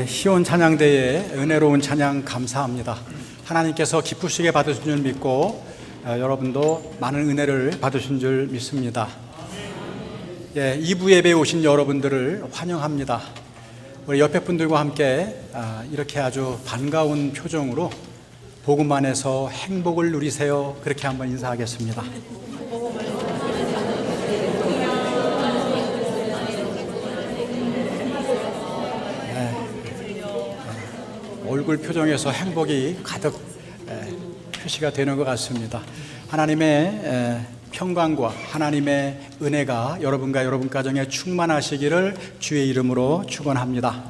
시온 찬양대의 은혜로운 찬양 감사합니다. 하나님께서 기쁘시게 받으신 줄 믿고 여러분도 많은 은혜를 받으신 줄 믿습니다. 2부 예배에 오신 여러분들을 환영합니다. 우리 옆에 분들과 함께 이렇게 아주 반가운 표정으로 복음 안에서 행복을 누리세요, 그렇게 한번 인사하겠습니다. 얼굴 표정에서 행복이 가득 표시가 되는 것 같습니다. 하나님의 평강과 하나님의 은혜가 여러분과 여러분 가정에 충만하시기를 주의 이름으로 축원합니다.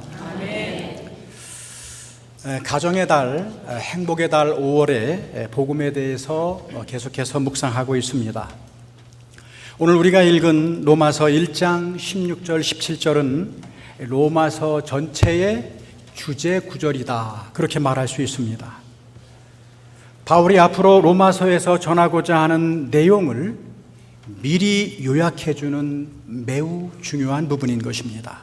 가정의 달, 행복의 달 5월에 복음에 대해서 계속해서 묵상하고 있습니다. 오늘 우리가 읽은 로마서 1장 16절 17절은 로마서 전체의 주제 구절이다, 그렇게 말할 수 있습니다. 바울이 앞으로 로마서에서 전하고자 하는 내용을 미리 요약해주는 매우 중요한 부분인 것입니다.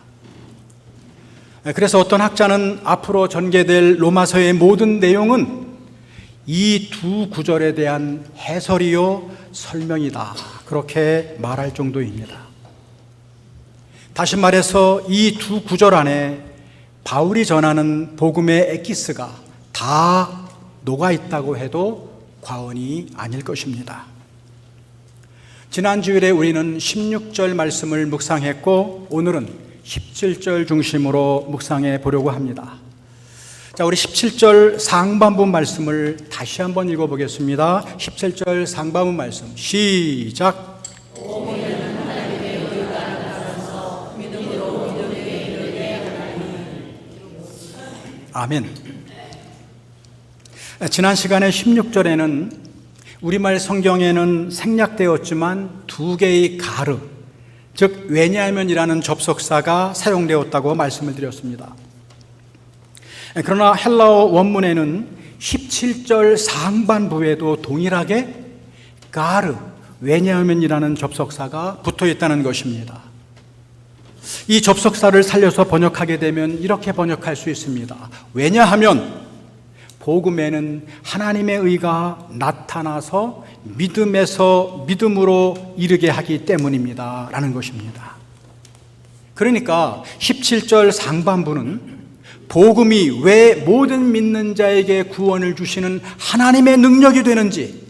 그래서 어떤 학자는 앞으로 전개될 로마서의 모든 내용은 이 두 구절에 대한 해설이요 설명이다, 그렇게 말할 정도입니다. 다시 말해서 이 두 구절 안에 바울이 전하는 복음의 엑기스가 다 녹아있다고 해도 과언이 아닐 것입니다. 지난 주일에 우리는 16절 말씀을 묵상했고 오늘은 17절 중심으로 묵상해 보려고 합니다. 자, 우리 17절 상반부 말씀을 다시 한번 읽어보겠습니다. 17절 상반부 말씀 시작. 아멘. 지난 시간에 16절에는 우리말 성경에는 생략되었지만 두 개의 가르, 즉 왜냐하면이라는 접속사가 사용되었다고 말씀을 드렸습니다. 그러나 헬라어 원문에는 17절 상반부에도 동일하게 가르, 왜냐하면이라는 접속사가 붙어 있다는 것입니다. 이 접속사를 살려서 번역하게 되면 이렇게 번역할 수 있습니다. 왜냐하면 복음에는 하나님의 의가 나타나서 믿음에서 믿음으로 이르게 하기 때문입니다 라는 것입니다. 그러니까 17절 상반부는 복음이 왜 모든 믿는 자에게 구원을 주시는 하나님의 능력이 되는지,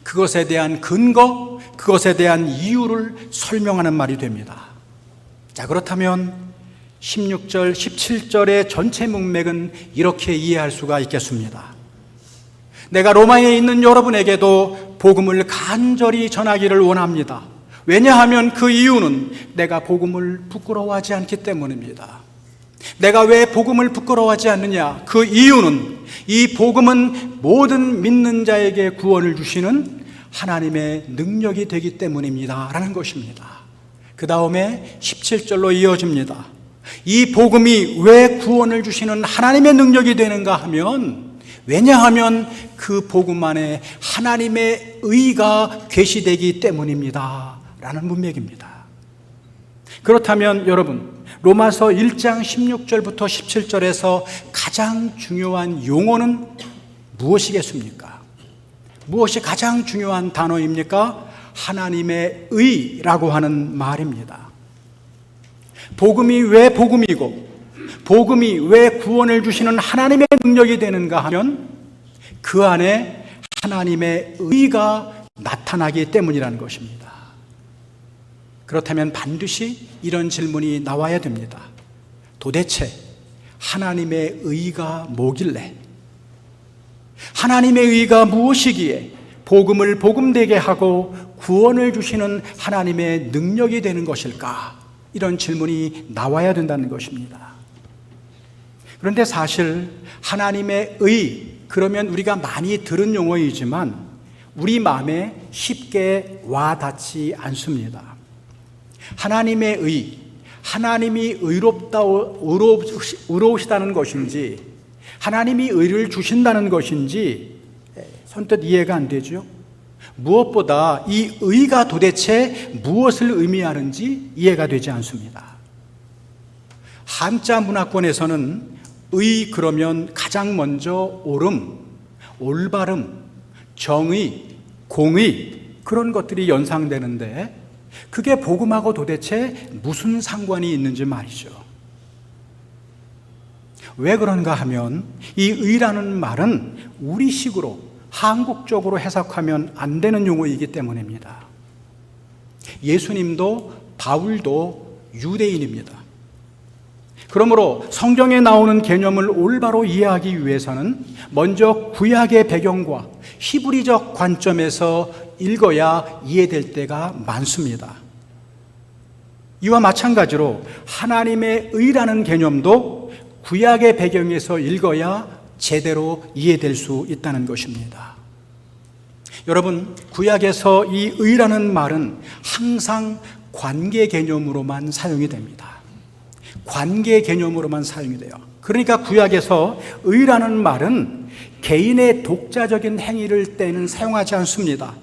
그것에 대한 근거, 그것에 대한 이유를 설명하는 말이 됩니다. 자, 그렇다면 16절, 17절의 전체 문맥은 이렇게 이해할 수가 있겠습니다. 내가 로마에 있는 여러분에게도 복음을 간절히 전하기를 원합니다. 왜냐하면 그 이유는 내가 복음을 부끄러워하지 않기 때문입니다. 내가 왜 복음을 부끄러워하지 않느냐? 그 이유는 이 복음은 모든 믿는 자에게 구원을 주시는 하나님의 능력이 되기 때문입니다 라는 것입니다. 그 다음에 17절로 이어집니다. 이 복음이 왜 구원을 주시는 하나님의 능력이 되는가 하면, 왜냐하면 그 복음 안에 하나님의 의가 계시되기 때문입니다 라는 문맥입니다. 그렇다면 여러분, 로마서 1장 16절부터 17절에서 가장 중요한 용어는 무엇이겠습니까? 무엇이 가장 중요한 단어입니까? 하나님의 의라고 하는 말입니다. 복음이 왜 복음이고 복음이 왜 구원을 주시는 하나님의 능력이 되는가 하면 그 안에 하나님의 의가 나타나기 때문이라는 것입니다. 그렇다면 반드시 이런 질문이 나와야 됩니다. 도대체 하나님의 의가 뭐길래, 하나님의 의가 무엇이기에 복음을 복음되게 하고 구원을 주시는 하나님의 능력이 되는 것일까? 이런 질문이 나와야 된다는 것입니다. 그런데 사실 하나님의 의, 그러면 우리가 많이 들은 용어이지만 우리 마음에 쉽게 와닿지 않습니다. 하나님의 의, 하나님이 의로우시다는 것인지 하나님이 의를 주신다는 것인지 선뜻 이해가 안 되죠. 무엇보다 이 의가 도대체 무엇을 의미하는지 이해가 되지 않습니다. 한자 문화권에서는 의 그러면 가장 먼저 옳음, 올바름, 정의, 공의 그런 것들이 연상되는데 그게 복음하고 도대체 무슨 상관이 있는지 말이죠. 왜 그런가 하면 이 의라는 말은 우리식으로 한국적으로 해석하면 안 되는 용어이기 때문입니다. 예수님도 바울도 유대인입니다. 그러므로 성경에 나오는 개념을 올바로 이해하기 위해서는 먼저 구약의 배경과 히브리적 관점에서 읽어야 이해될 때가 많습니다. 이와 마찬가지로 하나님의 의라는 개념도 구약의 배경에서 읽어야 제대로 이해될 수 있다는 것입니다. 여러분, 구약에서 이 의라는 말은 항상 관계 개념으로만 사용이 됩니다. 관계 개념으로만 사용이 돼요. 그러니까 구약에서 의라는 말은 개인의 독자적인 행위를 때는 사용하지 않습니다.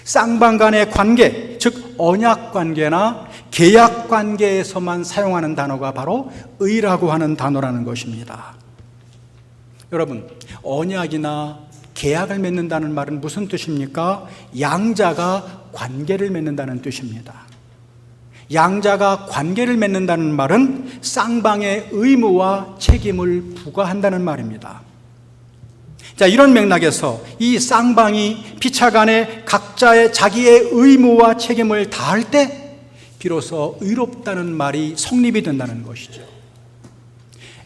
쌍방 간의 관계, 즉 언약 관계나 계약 관계에서만 사용하는 단어가 바로 의라고 하는 단어라는 것입니다. 여러분, 언약이나 계약을 맺는다는 말은 무슨 뜻입니까? 양자가 관계를 맺는다는 뜻입니다. 양자가 관계를 맺는다는 말은 쌍방의 의무와 책임을 부과한다는 말입니다. 자, 이런 맥락에서 이 쌍방이 피차간에 각자의 자기의 의무와 책임을 다할 때 비로소 의롭다는 말이 성립이 된다는 것이죠.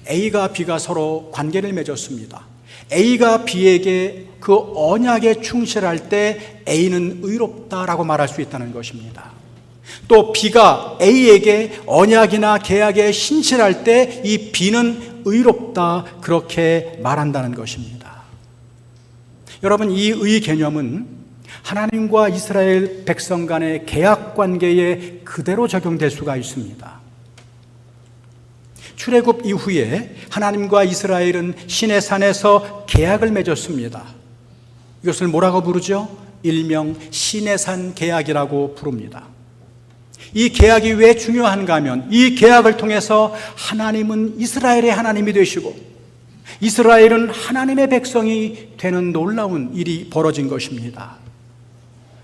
A가 B가 서로 관계를 맺었습니다. A가 B에게 그 언약에 충실할 때 A는 의롭다라고 말할 수 있다는 것입니다. 또 B가 A에게 언약이나 계약에 신실할 때 이 B는 의롭다 그렇게 말한다는 것입니다. 여러분, 이 의 개념은 하나님과 이스라엘 백성 간의 계약 관계에 그대로 적용될 수가 있습니다. 출애굽 이후에 하나님과 이스라엘은 시내산에서 계약을 맺었습니다. 이것을 뭐라고 부르죠? 일명 시내산 계약이라고 부릅니다. 이 계약이 왜 중요한가 하면 이 계약을 통해서 하나님은 이스라엘의 하나님이 되시고 이스라엘은 하나님의 백성이 되는 놀라운 일이 벌어진 것입니다.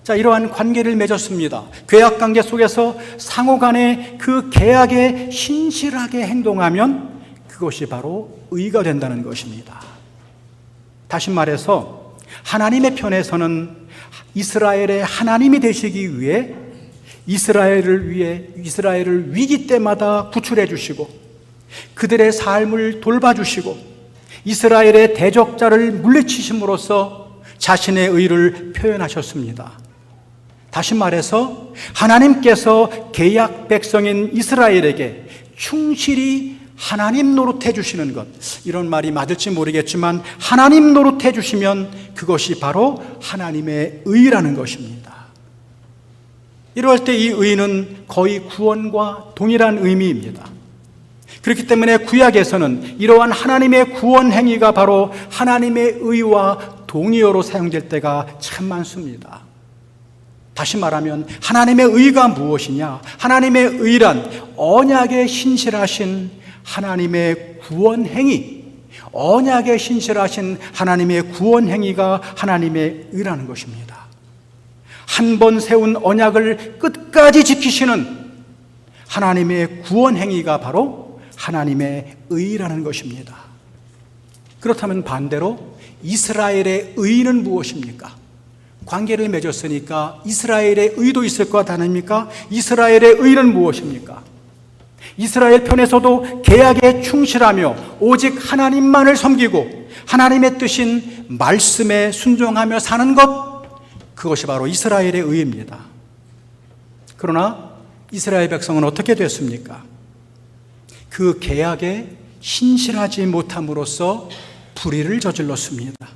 자, 이러한 관계를 맺었습니다. 계약 관계 속에서 상호 간에 그 계약에 신실하게 행동하면 그것이 바로 의가 된다는 것입니다. 다시 말해서 하나님의 편에서는 이스라엘의 하나님이 되시기 위해 이스라엘을 위기 때마다 구출해 주시고 그들의 삶을 돌봐주시고 이스라엘의 대적자를 물리치심으로써 자신의 의를 표현하셨습니다. 다시 말해서 하나님께서 계약 백성인 이스라엘에게 충실히 하나님 노릇해 주시는 것, 이런 말이 맞을지 모르겠지만 하나님 노릇해 주시면 그것이 바로 하나님의 의라는 것입니다. 이럴 때 이 의는 거의 구원과 동일한 의미입니다. 그렇기 때문에 구약에서는 이러한 하나님의 구원 행위가 바로 하나님의 의와 동의어로 사용될 때가 참 많습니다. 다시 말하면 하나님의 의가 무엇이냐? 하나님의 의란 언약에 신실하신 하나님의 구원 행위, 언약에 신실하신 하나님의 구원 행위가 하나님의 의라는 것입니다. 한 번 세운 언약을 끝까지 지키시는 하나님의 구원 행위가 바로 하나님의 의라는 것입니다. 그렇다면 반대로 이스라엘의 의는 무엇입니까? 관계를 맺었으니까 이스라엘의 의도 있을 것 아닙니까? 이스라엘의 의는 무엇입니까? 이스라엘 편에서도 계약에 충실하며 오직 하나님만을 섬기고 하나님의 뜻인 말씀에 순종하며 사는 것, 그것이 바로 이스라엘의 의입니다. 그러나 이스라엘 백성은 어떻게 됐습니까? 그 계약에 신실하지 못함으로써 불의를 저질렀습니다.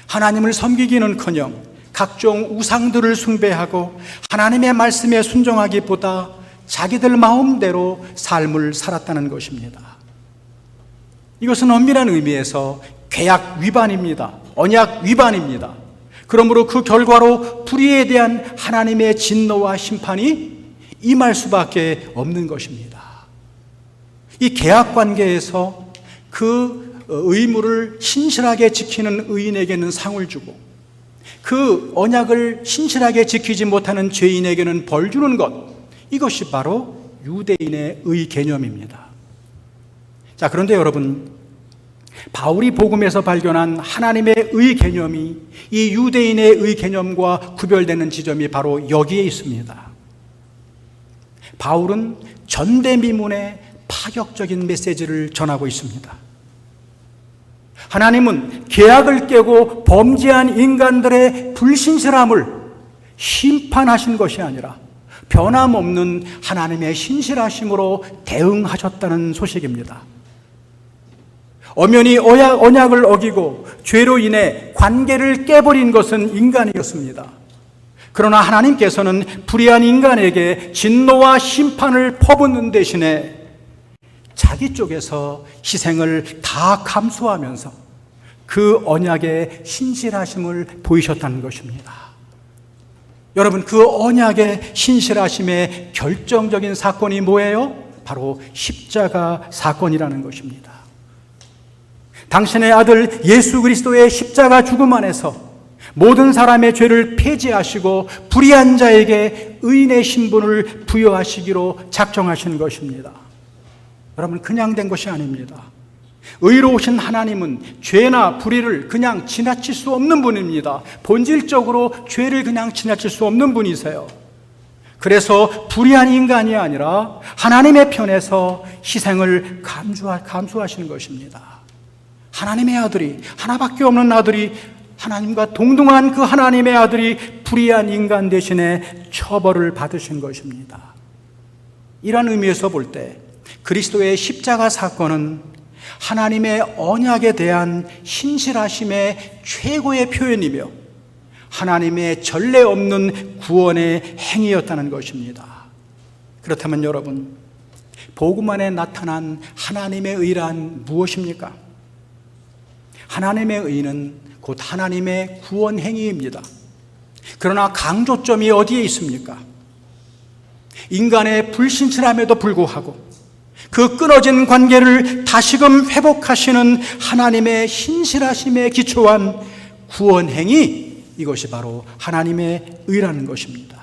하나님을 섬기기는커녕 각종 우상들을 숭배하고 하나님의 말씀에 순종하기보다 자기들 마음대로 삶을 살았다는 것입니다. 이것은 엄밀한 의미에서 계약 위반입니다. 언약 위반입니다. 그러므로 그 결과로 불의에 대한 하나님의 진노와 심판이 임할 수밖에 없는 것입니다. 이 계약 관계에서 그 의무를 신실하게 지키는 의인에게는 상을 주고 그 언약을 신실하게 지키지 못하는 죄인에게는 벌 주는 것, 이것이 바로 유대인의 의 개념입니다. 자, 그런데 여러분, 바울이 복음에서 발견한 하나님의 의 개념이 이 유대인의 의 개념과 구별되는 지점이 바로 여기에 있습니다. 바울은 전대미문의 파격적인 메시지를 전하고 있습니다. 하나님은 계약을 깨고 범죄한 인간들의 불신실함을 심판하신 것이 아니라 변함없는 하나님의 신실하심으로 대응하셨다는 소식입니다. 엄연히 언약을 어기고 죄로 인해 관계를 깨버린 것은 인간이었습니다. 그러나 하나님께서는 불의한 인간에게 진노와 심판을 퍼붓는 대신에 자기 쪽에서 희생을 다 감수하면서 그 언약의 신실하심을 보이셨다는 것입니다. 여러분, 그 언약의 신실하심의 결정적인 사건이 뭐예요? 바로 십자가 사건이라는 것입니다. 당신의 아들 예수 그리스도의 십자가 죽음 안에서 모든 사람의 죄를 폐지하시고 불의한 자에게 의인의 신분을 부여하시기로 작정하신 것입니다. 여러분, 그냥 된 것이 아닙니다. 의로우신 하나님은 죄나 불의를 그냥 지나칠 수 없는 분입니다. 본질적으로 죄를 그냥 지나칠 수 없는 분이세요. 그래서 불의한 인간이 아니라 하나님의 편에서 희생을 감수하시는 것입니다. 하나님의 아들이, 하나밖에 없는 아들이, 하나님과 동등한 그 하나님의 아들이 불의한 인간 대신에 처벌을 받으신 것입니다. 이런 의미에서 볼 때 그리스도의 십자가 사건은 하나님의 언약에 대한 신실하심의 최고의 표현이며 하나님의 전례 없는 구원의 행위였다는 것입니다. 그렇다면 여러분, 복음 안에 나타난 하나님의 의란 무엇입니까? 하나님의 의는 곧 하나님의 구원 행위입니다. 그러나 강조점이 어디에 있습니까? 인간의 불신실함에도 불구하고 그 끊어진 관계를 다시금 회복하시는 하나님의 신실하심에 기초한 구원 행위, 이것이 바로 하나님의 의라는 것입니다.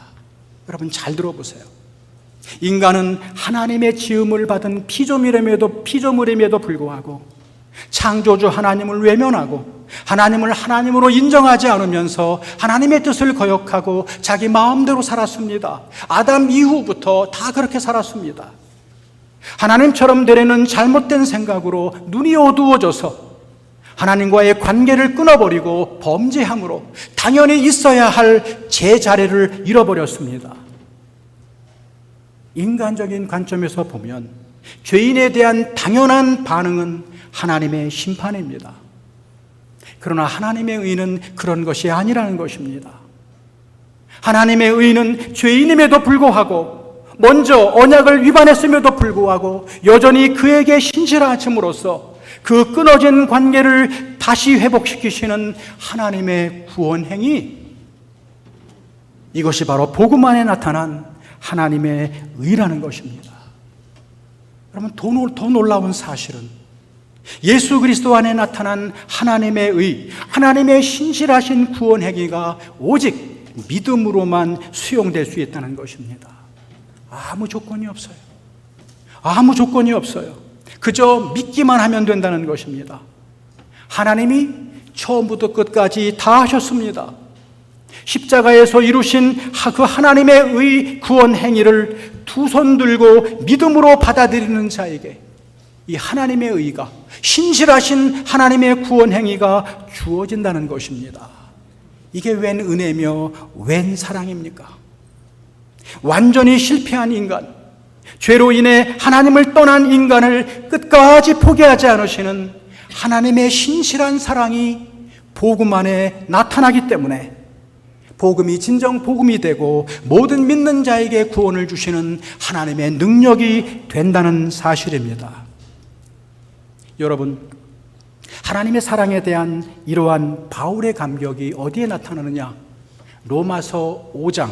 여러분, 잘 들어보세요. 인간은 하나님의 지음을 받은 피조물임에도 불구하고 창조주 하나님을 외면하고 하나님을 하나님으로 인정하지 않으면서 하나님의 뜻을 거역하고 자기 마음대로 살았습니다. 아담 이후부터 다 그렇게 살았습니다. 하나님처럼 되려는 잘못된 생각으로 눈이 어두워져서 하나님과의 관계를 끊어버리고 범죄함으로 당연히 있어야 할 제 자리를 잃어버렸습니다. 인간적인 관점에서 보면 죄인에 대한 당연한 반응은 하나님의 심판입니다. 그러나 하나님의 의는 그런 것이 아니라는 것입니다. 하나님의 의는 죄인임에도 불구하고 먼저 언약을 위반했음에도 불구하고 여전히 그에게 신실하심으로써 그 끊어진 관계를 다시 회복시키시는 하나님의 구원 행위, 이것이 바로 복음 안에 나타난 하나님의 의라는 것입니다. 여러분, 더 놀라운 사실은 예수 그리스도 안에 나타난 하나님의 의, 하나님의 신실하신 구원 행위가 오직 믿음으로만 수용될 수 있다는 것입니다. 아무 조건이 없어요. 아무 조건이 없어요. 그저 믿기만 하면 된다는 것입니다. 하나님이 처음부터 끝까지 다 하셨습니다. 십자가에서 이루신 그 하나님의 의 구원 행위를 두 손 들고 믿음으로 받아들이는 자에게 이 하나님의 의가, 신실하신 하나님의 구원 행위가 주어진다는 것입니다. 이게 웬 은혜며 웬 사랑입니까? 완전히 실패한 인간, 죄로 인해 하나님을 떠난 인간을 끝까지 포기하지 않으시는 하나님의 신실한 사랑이 복음 안에 나타나기 때문에 복음이 진정 복음이 되고 모든 믿는 자에게 구원을 주시는 하나님의 능력이 된다는 사실입니다. 여러분, 하나님의 사랑에 대한 이러한 바울의 감격이 어디에 나타나느냐? 로마서 5장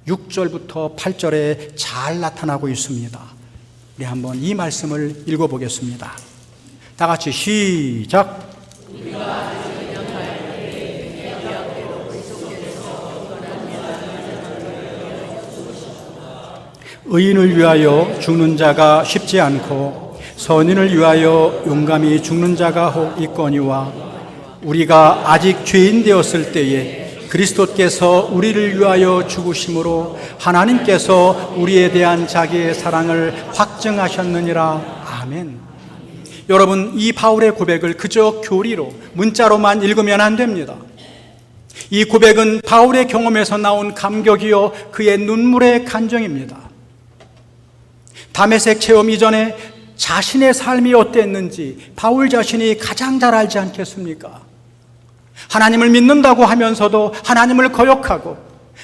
6절부터 8절에 잘 나타나고 있습니다. 우리 한번 이 말씀을 읽어보겠습니다. 다 같이 시작. 의인을 위하여 죽는 자가 쉽지 않고 선인을 위하여 용감히 죽는 자가 혹 있거니와 우리가 아직 죄인 되었을 때에 그리스도께서 우리를 위하여 죽으심으로 하나님께서 우리에 대한 자기의 사랑을 확증하셨느니라. 아멘. 여러분, 이 바울의 고백을 그저 교리로 문자로만 읽으면 안 됩니다. 이 고백은 바울의 경험에서 나온 감격이요 그의 눈물의 간정입니다. 다메섹 체험 이전에 자신의 삶이 어땠는지 바울 자신이 가장 잘 알지 않겠습니까? 하나님을 믿는다고 하면서도 하나님을 거역하고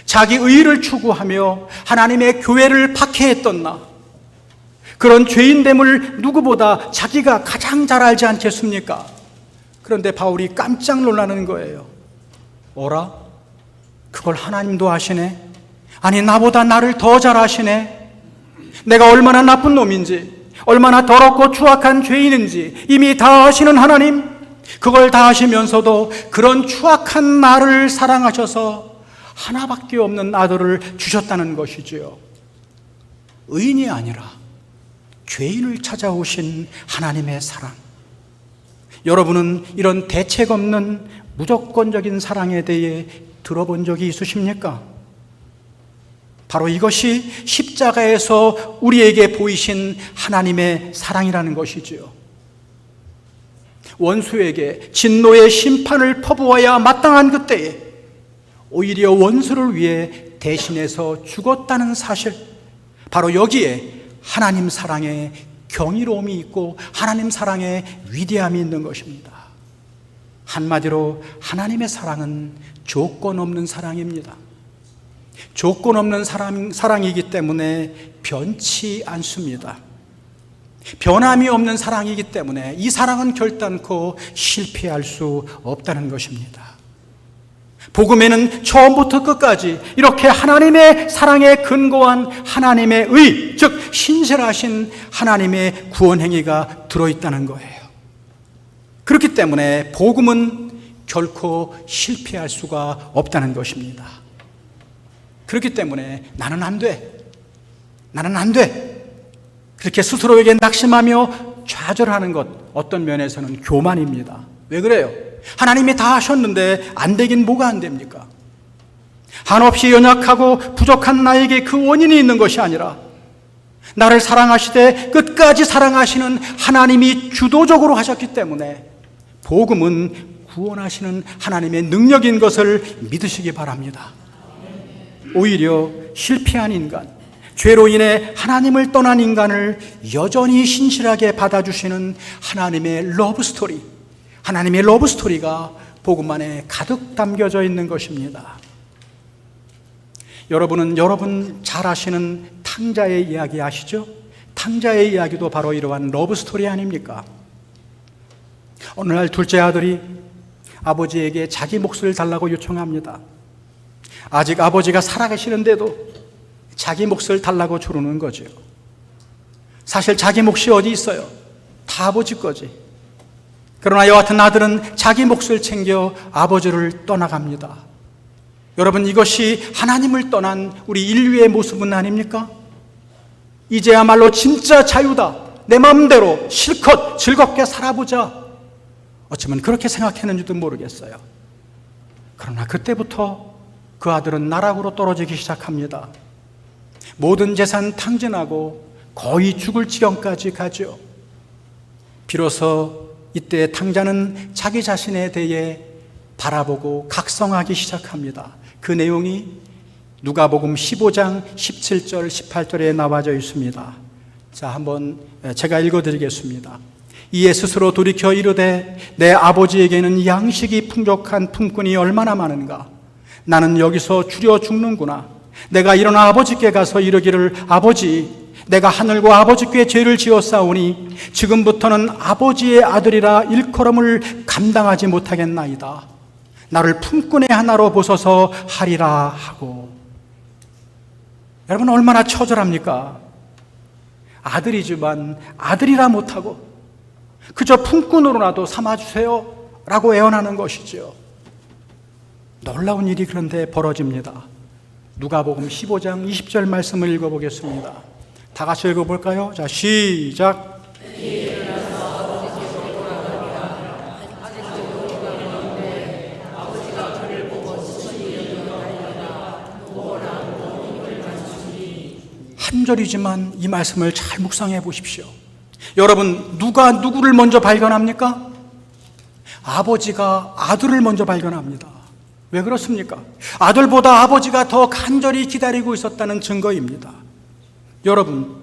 자기 의의를 추구하며 하나님의 교회를 박해했던 나, 그런 죄인됨을 누구보다 자기가 가장 잘 알지 않겠습니까? 그런데 바울이 깜짝 놀라는 거예요. 어라? 그걸 하나님도 아시네? 아니, 나보다 나를 더 잘 아시네? 내가 얼마나 나쁜 놈인지, 얼마나 더럽고 추악한 죄인인지 이미 다 아시는 하나님, 그걸 다 아시면서도 그런 추악한 나를 사랑하셔서 하나밖에 없는 아들을 주셨다는 것이지요. 의인이 아니라 죄인을 찾아오신 하나님의 사랑. 여러분은 이런 대책 없는 무조건적인 사랑에 대해 들어본 적이 있으십니까? 바로 이것이 십자가에서 우리에게 보이신 하나님의 사랑이라는 것이지요. 원수에게 진노의 심판을 퍼부어야 마땅한 그때에 오히려 원수를 위해 대신해서 죽었다는 사실, 바로 여기에 하나님 사랑의 경이로움이 있고 하나님 사랑의 위대함이 있는 것입니다. 한마디로 하나님의 사랑은 조건 없는 사랑입니다. 조건 없는 사랑이기 때문에 변치 않습니다. 변함이 없는 사랑이기 때문에 이 사랑은 결단코 실패할 수 없다는 것입니다. 복음에는 처음부터 끝까지 이렇게 하나님의 사랑에 근거한 하나님의 의, 즉 신실하신 하나님의 구원 행위가 들어있다는 거예요. 그렇기 때문에 복음은 결코 실패할 수가 없다는 것입니다. 그렇기 때문에 나는 안 돼, 나는 안 돼, 그렇게 스스로에게 낙심하며 좌절하는 것, 어떤 면에서는 교만입니다. 왜 그래요? 하나님이 다 하셨는데 안 되긴 뭐가 안 됩니까? 한없이 연약하고 부족한 나에게 그 원인이 있는 것이 아니라 나를 사랑하시되 끝까지 사랑하시는 하나님이 주도적으로 하셨기 때문에 복음은 구원하시는 하나님의 능력인 것을 믿으시기 바랍니다. 오히려 실패한 인간, 죄로 인해 하나님을 떠난 인간을 여전히 신실하게 받아주시는 하나님의 러브스토리, 하나님의 러브스토리가 복음 안에 가득 담겨져 있는 것입니다. 여러분은 여러분 잘 아시는 탕자의 이야기 아시죠? 탕자의 이야기도 바로 이러한 러브스토리 아닙니까? 어느 날 둘째 아들이 아버지에게 자기 몫을 달라고 요청합니다. 아직 아버지가 살아계시는데도 자기 몫을 달라고 조르는 거죠. 사실 자기 몫이 어디 있어요? 다 아버지 거지. 그러나 여하튼 아들은 자기 몫을 챙겨 아버지를 떠나갑니다. 여러분, 이것이 하나님을 떠난 우리 인류의 모습은 아닙니까? 이제야말로 진짜 자유다, 내 마음대로 실컷 즐겁게 살아보자, 어쩌면 그렇게 생각했는지도 모르겠어요. 그러나 그때부터 그 아들은 나락으로 떨어지기 시작합니다. 모든 재산 탕진하고 거의 죽을 지경까지 가죠. 비로소 이때 탕자는 자기 자신에 대해 바라보고 각성하기 시작합니다. 그 내용이 누가복음 15장 17절 18절에 나와져 있습니다. 자, 한번 제가 읽어드리겠습니다. 이에 스스로 돌이켜 이르되 내 아버지에게는 양식이 풍족한 품꾼이 얼마나 많은가. 나는 여기서 줄여 죽는구나. 내가 일어나 아버지께 가서 이르기를 아버지, 내가 하늘과 아버지께 죄를 지었사오니 지금부터는 아버지의 아들이라 일컬음을 감당하지 못하겠나이다. 나를 품꾼의 하나로 보소서 하리라 하고. 여러분, 얼마나 처절합니까? 아들이지만 아들이라 못하고 그저 품꾼으로라도 삼아주세요 라고 애원하는 것이죠. 놀라운 일이 그런데 벌어집니다. 누가복음 15장 20절 말씀을 읽어보겠습니다. 다 같이 읽어볼까요? 자, 시작. 한 절이지만 이 말씀을 잘 묵상해 보십시오. 여러분, 누가 누구를 먼저 발견합니까? 아버지가 아들을 먼저 발견합니다. 왜 그렇습니까? 아들보다 아버지가 더 간절히 기다리고 있었다는 증거입니다. 여러분,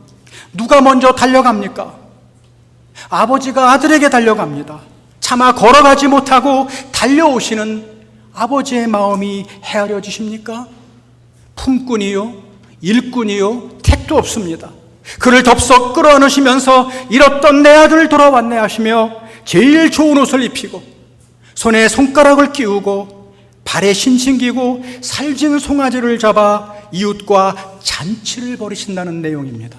누가 먼저 달려갑니까? 아버지가 아들에게 달려갑니다. 차마 걸어가지 못하고 달려오시는 아버지의 마음이 헤아려지십니까? 품꾼이요, 일꾼이요, 택도 없습니다. 그를 덥석 끌어안으시면서 잃었던 내 아들 돌아왔네 하시며 제일 좋은 옷을 입히고 손에 손가락을 끼우고 발에 신신기고 살진 송아지를 잡아 이웃과 잔치를 벌이신다는 내용입니다.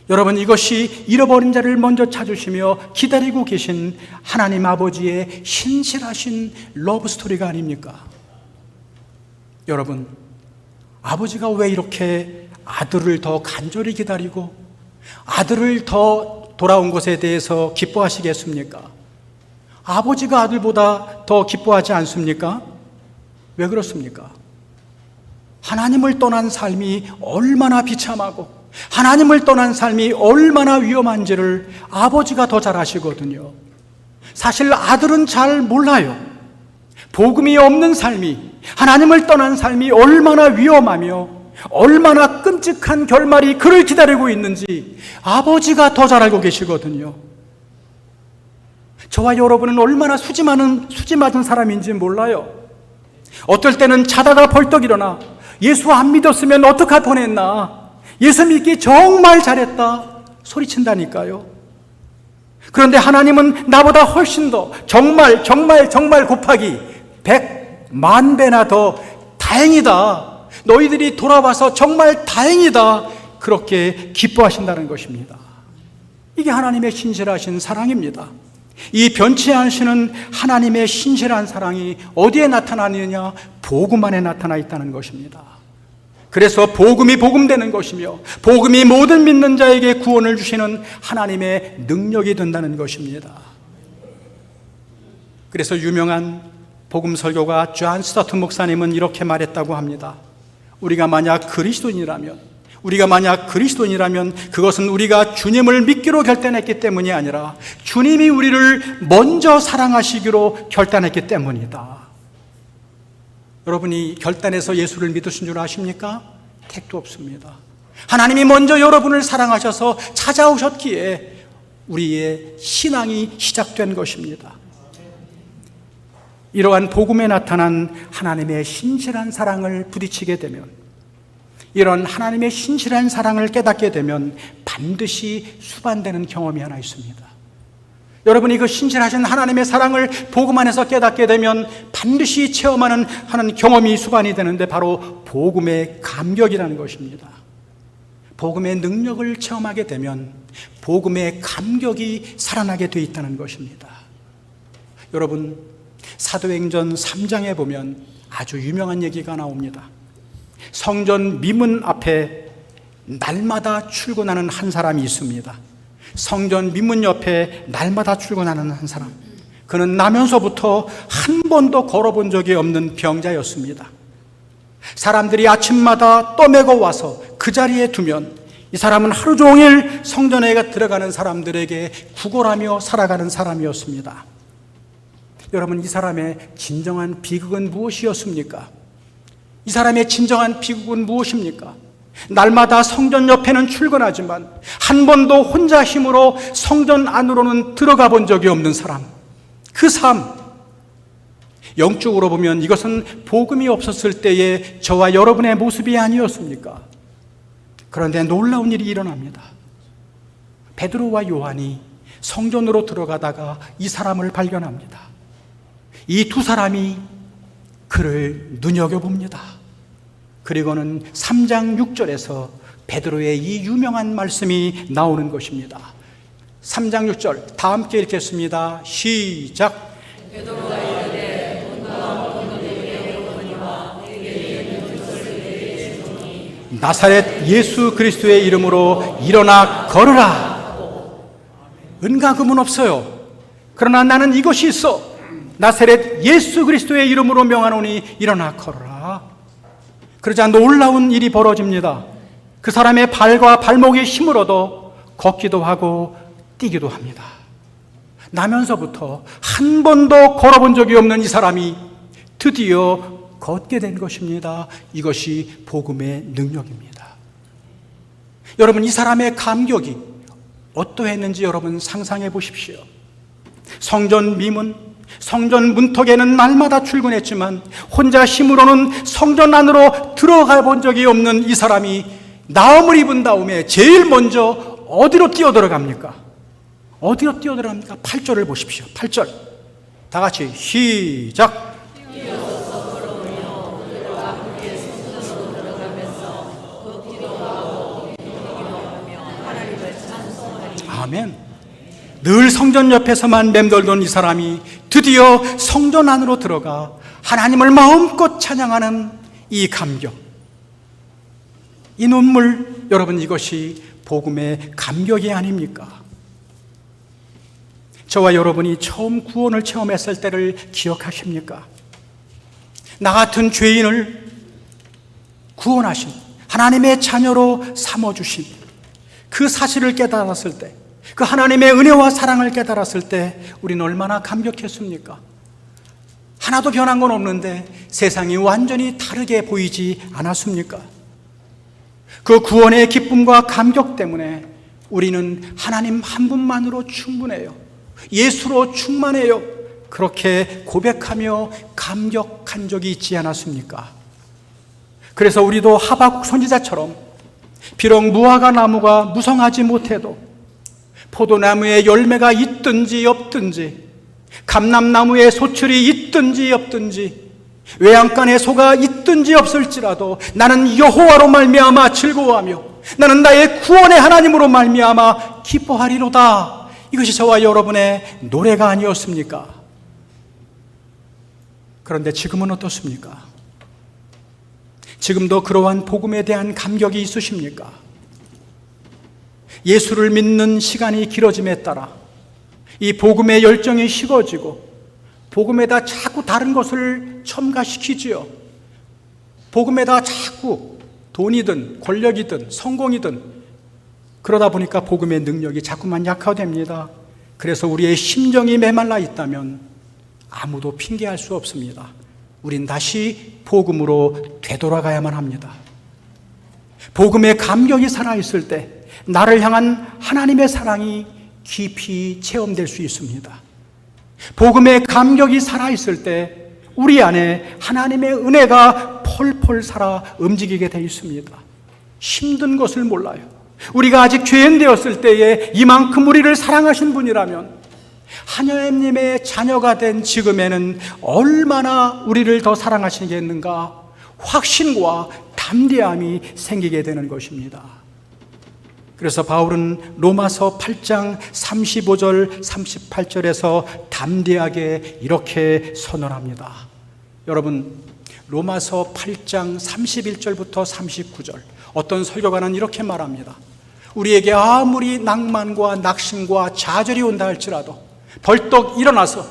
여러분, 이것이 잃어버린 자를 먼저 찾으시며 기다리고 계신 하나님 아버지의 신실하신 러브스토리가 아닙니까? 여러분, 아버지가 왜 이렇게 아들을 더 간절히 기다리고 아들을 더 돌아온 것에 대해서 기뻐하시겠습니까? 아버지가 아들보다 더 기뻐하지 않습니까? 왜 그렇습니까? 하나님을 떠난 삶이 얼마나 비참하고 하나님을 떠난 삶이 얼마나 위험한지를 아버지가 더 잘 아시거든요. 사실 아들은 잘 몰라요. 복음이 없는 삶이, 하나님을 떠난 삶이 얼마나 위험하며 얼마나 끔찍한 결말이 그를 기다리고 있는지 아버지가 더 잘 알고 계시거든요. 저와 여러분은 얼마나 수지 맞은 사람인지 몰라요. 어떨 때는 자다가 벌떡 일어나 예수 안 믿었으면 어떡할 뻔했나, 예수 믿기 정말 잘했다 소리친다니까요. 그런데 하나님은 나보다 훨씬 더 정말 곱하기 100만 배나 더 다행이다, 너희들이 돌아와서 정말 다행이다, 그렇게 기뻐하신다는 것입니다. 이게 하나님의 신실하신 사랑입니다. 이 변치 않으시는 하나님의 신실한 사랑이 어디에 나타나느냐? 복음 안에 나타나 있다는 것입니다. 그래서 복음이 복음되는 것이며 복음이 모든 믿는 자에게 구원을 주시는 하나님의 능력이 된다는 것입니다. 그래서 유명한 복음 설교가 존 스타트 목사님은 이렇게 말했다고 합니다. 우리가 만약 그리스도인이라면 그것은 우리가 주님을 믿기로 결단했기 때문이 아니라 주님이 우리를 먼저 사랑하시기로 결단했기 때문이다. 여러분이 결단해서 예수를 믿으신 줄 아십니까? 택도 없습니다. 하나님이 먼저 여러분을 사랑하셔서 찾아오셨기에 우리의 신앙이 시작된 것입니다. 이러한 복음에 나타난 하나님의 신실한 사랑을 부딪히게 되면, 이런 하나님의 신실한 사랑을 깨닫게 되면 반드시 수반되는 경험이 하나 있습니다. 여러분이 그 신실하신 하나님의 사랑을 복음 안에서 깨닫게 되면 반드시 체험하는 경험이 수반이 되는데 바로 복음의 감격이라는 것입니다. 복음의 능력을 체험하게 되면 복음의 감격이 살아나게 돼 있다는 것입니다. 여러분, 사도행전 3장에 보면 아주 유명한 얘기가 나옵니다. 성전 미문 앞에 날마다 출근하는 한 사람이 있습니다. 성전 미문 옆에 날마다 출근하는 한 사람, 그는 나면서부터 한 번도 걸어본 적이 없는 병자였습니다. 사람들이 아침마다 떠매고 와서 그 자리에 두면 이 사람은 하루 종일 성전에 들어가는 사람들에게 구걸하며 살아가는 사람이었습니다. 여러분, 이 사람의 진정한 비극은 무엇이었습니까? 이 사람의 진정한 비극은 무엇입니까? 날마다 성전 옆에는 출근하지만 한 번도 혼자 힘으로 성전 안으로는 들어가 본 적이 없는 사람, 그 삶, 영적으로 보면 이것은 복음이 없었을 때의 저와 여러분의 모습이 아니었습니까? 그런데 놀라운 일이 일어납니다. 베드로와 요한이 성전으로 들어가다가 이 사람을 발견합니다. 이 두 사람이 그를 눈여겨봅니다. 그리고는 3장 6절에서 베드로의 이 유명한 말씀이 나오는 것입니다. 3장 6절 다 함께 읽겠습니다. 시작. 나사렛 예수 그리스도의 이름으로 일어나 걸으라. 은과 금은 없어요. 그러나 나는 이것이 있어. 나사렛 예수 그리스도의 이름으로 명하노니 일어나 걸어라. 그러자 놀라운 일이 벌어집니다. 그 사람의 발과 발목에 힘을 얻어 걷기도 하고 뛰기도 합니다. 나면서부터 한 번도 걸어본 적이 없는 이 사람이 드디어 걷게 된 것입니다. 이것이 복음의 능력입니다. 여러분, 이 사람의 감격이 어떠했는지 여러분 상상해 보십시오. 성전 미문, 성전 문턱에는 날마다 출근했지만 혼자 힘으로는 성전 안으로 들어가 본 적이 없는 이 사람이 나음을 입은 다음에 제일 먼저 어디로 뛰어들어갑니까? 어디로 뛰어들어갑니까? 8절을 보십시오. 8절 다 같이 시작. 아멘. 늘 성전 옆에서만 맴돌던 이 사람이 드디어 성전 안으로 들어가 하나님을 마음껏 찬양하는 이 감격, 이 눈물, 여러분 이것이 복음의 감격이 아닙니까? 저와 여러분이 처음 구원을 체험했을 때를 기억하십니까? 나 같은 죄인을 구원하신 하나님의 자녀로 삼아주신 그 사실을 깨달았을 때, 그 하나님의 은혜와 사랑을 깨달았을 때 우리는 얼마나 감격했습니까? 하나도 변한 건 없는데 세상이 완전히 다르게 보이지 않았습니까? 그 구원의 기쁨과 감격 때문에 우리는 하나님 한 분만으로 충분해요. 예수로 충만해요. 그렇게 고백하며 감격한 적이 있지 않았습니까? 그래서 우리도 하박국 선지자처럼 비록 무화과 나무가 무성하지 못해도 포도나무에 열매가 있든지 없든지 감람나무에 소출이 있든지 없든지 외양간에 소가 있든지 없을지라도 나는 여호와로 말미암아 즐거워하며 나는 나의 구원의 하나님으로 말미암아 기뻐하리로다. 이것이 저와 여러분의 노래가 아니었습니까? 그런데 지금은 어떻습니까? 지금도 그러한 복음에 대한 감격이 있으십니까? 예수를 믿는 시간이 길어짐에 따라 이 복음의 열정이 식어지고 복음에다 자꾸 다른 것을 첨가시키지요. 복음에다 자꾸 돈이든 권력이든 성공이든 그러다 보니까 복음의 능력이 자꾸만 약화됩니다. 그래서 우리의 심정이 메말라 있다면 아무도 핑계할 수 없습니다. 우린 다시 복음으로 되돌아가야만 합니다. 복음의 감격이 살아있을 때 나를 향한 하나님의 사랑이 깊이 체험될 수 있습니다. 복음의 감격이 살아있을 때 우리 안에 하나님의 은혜가 펄펄 살아 움직이게 되어 있습니다. 힘든 것을 몰라요. 우리가 아직 죄인 되었을 때에 이만큼 우리를 사랑하신 분이라면 하나님의 자녀가 된 지금에는 얼마나 우리를 더 사랑하시겠는가 확신과 담대함이 생기게 되는 것입니다. 그래서 바울은 로마서 8장 35절 38절에서 담대하게 이렇게 선언합니다. 여러분, 로마서 8장 31절부터 39절 어떤 설교가는 이렇게 말합니다. 우리에게 아무리 낭만과 낙심과 좌절이 온다 할지라도 벌떡 일어나서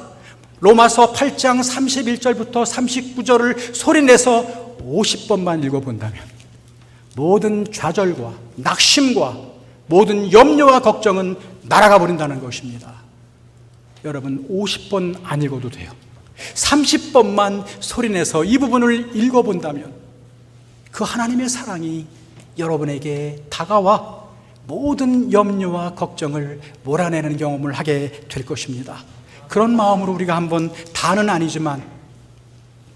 로마서 8장 31절부터 39절을 소리내서 50번만 읽어본다면 모든 좌절과 낙심과 모든 염려와 걱정은 날아가 버린다는 것입니다. 여러분, 50번 안 읽어도 돼요. 30번만 소리내서 이 부분을 읽어본다면 그 하나님의 사랑이 여러분에게 다가와 모든 염려와 걱정을 몰아내는 경험을 하게 될 것입니다. 그런 마음으로 우리가 한번 다는 아니지만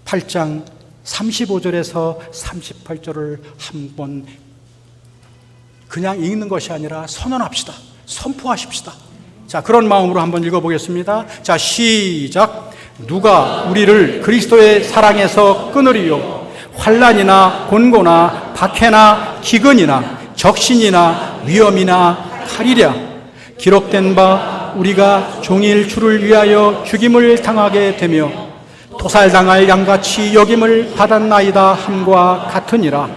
8장 35절에서 38절을 한번 그냥 읽는 것이 아니라 선언합시다. 선포하십시다. 자, 그런 마음으로 한번 읽어보겠습니다. 자, 시작. 누가 우리를 그리스도의 사랑에서 끊으리요? 환난이나 곤고나 박해나 기근이나 적신이나 위험이나 칼이랴. 기록된 바 우리가 종일 주를 위하여 죽임을 당하게 되며 도살당할 양같이 여김을 받았나이다 함과 같으니라.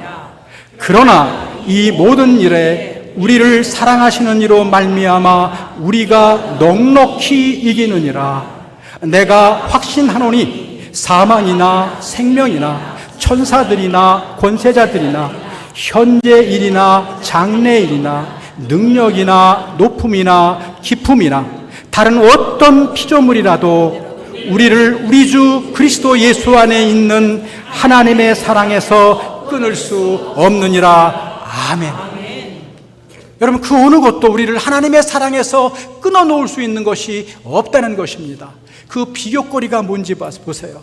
그러나 이 모든 일에 우리를 사랑하시는 이로 말미암아 우리가 넉넉히 이기느니라. 내가 확신하노니 사망이나 생명이나 천사들이나 권세자들이나 현재 일이나 장래 일이나 능력이나 높음이나 기품이나 다른 어떤 피조물이라도 우리를 우리 주 그리스도 예수 안에 있는 하나님의 사랑에서 끊을 수 없느니라. 아멘. 여러분, 그 어느 것도 우리를 하나님의 사랑에서 끊어놓을 수 있는 것이 없다는 것입니다. 그 비교거리가 뭔지 보세요.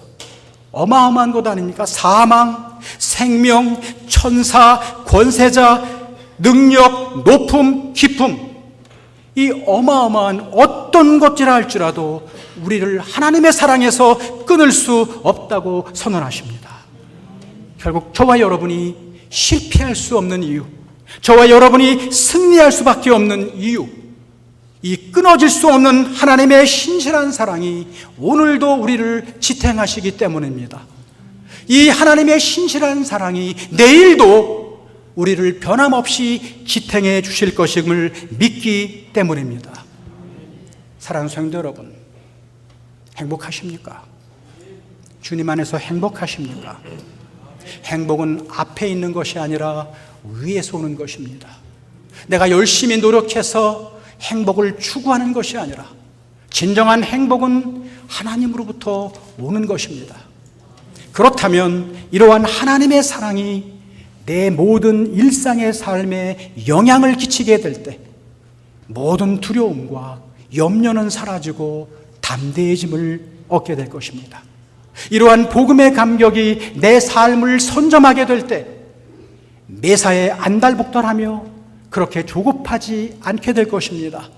어마어마한 것 아닙니까? 사망, 생명, 천사, 권세자, 능력, 높음, 기품, 이 어마어마한 어떤 것이라 할지라도 우리를 하나님의 사랑에서 끊을 수 없다고 선언하십니다. 결국 저와 여러분이 실패할 수 없는 이유, 저와 여러분이 승리할 수밖에 없는 이유, 이 끊어질 수 없는 하나님의 신실한 사랑이 오늘도 우리를 지탱하시기 때문입니다. 이 하나님의 신실한 사랑이 내일도 우리를 변함없이 지탱해 주실 것임을 믿기 때문입니다. 사랑하는 성도 여러분, 행복하십니까? 주님 안에서 행복하십니까? 행복은 앞에 있는 것이 아니라 위에서 오는 것입니다. 내가 열심히 노력해서 행복을 추구하는 것이 아니라 진정한 행복은 하나님으로부터 오는 것입니다. 그렇다면 이러한 하나님의 사랑이 내 모든 일상의 삶에 영향을 끼치게 될 때 모든 두려움과 염려는 사라지고 담대해짐을 얻게 될 것입니다. 이러한 복음의 감격이 내 삶을 선점하게 될 때 매사에 안달복달하며 그렇게 조급하지 않게 될 것입니다.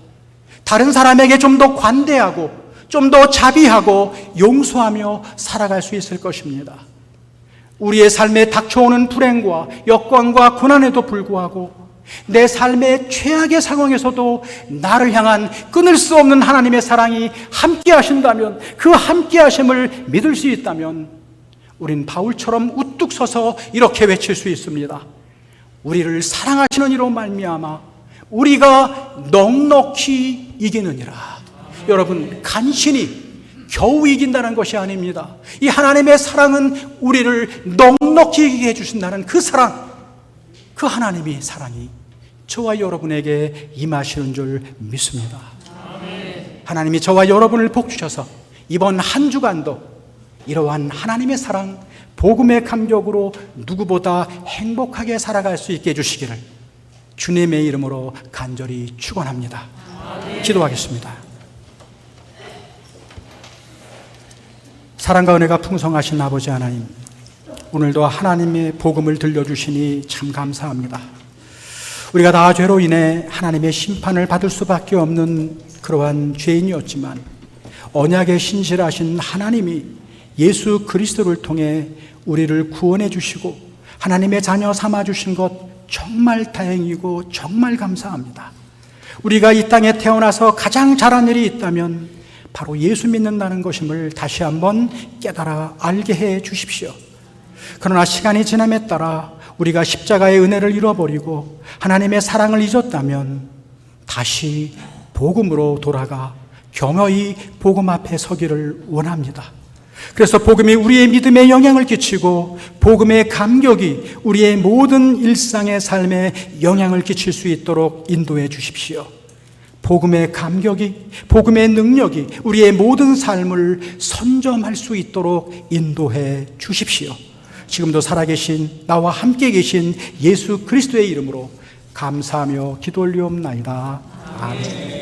다른 사람에게 좀 더 관대하고 좀 더 자비하고 용서하며 살아갈 수 있을 것입니다. 우리의 삶에 닥쳐오는 불행과 역광과 고난에도 불구하고 내 삶의 최악의 상황에서도 나를 향한 끊을 수 없는 하나님의 사랑이 함께 하신다면, 그 함께 하심을 믿을 수 있다면 우린 바울처럼 우뚝 서서 이렇게 외칠 수 있습니다. 우리를 사랑하시는 이로 말미암아 우리가 넉넉히 이기느니라. 여러분, 간신히 겨우 이긴다는 것이 아닙니다. 이 하나님의 사랑은 우리를 넉넉히 이기게 해주신다는 그 사랑, 그 하나님의 사랑이 저와 여러분에게 임하시는 줄 믿습니다. 하나님이 저와 여러분을 복주셔서 이번 한 주간도 이러한 하나님의 사랑, 복음의 감격으로 누구보다 행복하게 살아갈 수 있게 해주시기를 주님의 이름으로 간절히 축원합니다. 기도하겠습니다. 사랑과 은혜가 풍성하신 아버지 하나님, 오늘도 하나님의 복음을 들려주시니 참 감사합니다. 우리가 다 죄로 인해 하나님의 심판을 받을 수밖에 없는 그러한 죄인이었지만 언약에 신실하신 하나님이 예수 그리스도를 통해 우리를 구원해 주시고 하나님의 자녀 삼아 주신 것 정말 다행이고 정말 감사합니다. 우리가 이 땅에 태어나서 가장 잘한 일이 있다면 바로 예수 믿는다는 것임을 다시 한번 깨달아 알게 해 주십시오. 그러나 시간이 지남에 따라 우리가 십자가의 은혜를 잃어버리고 하나님의 사랑을 잊었다면 다시 복음으로 돌아가 겸허히 복음 앞에 서기를 원합니다. 그래서 복음이 우리의 믿음에 영향을 끼치고 복음의 감격이 우리의 모든 일상의 삶에 영향을 끼칠 수 있도록 인도해 주십시오. 복음의 감격이, 복음의 능력이 우리의 모든 삶을 선점할 수 있도록 인도해 주십시오. 지금도 살아계신 나와 함께 계신 예수 그리스도의 이름으로 감사하며 기도 올리옵나이다. 아멘.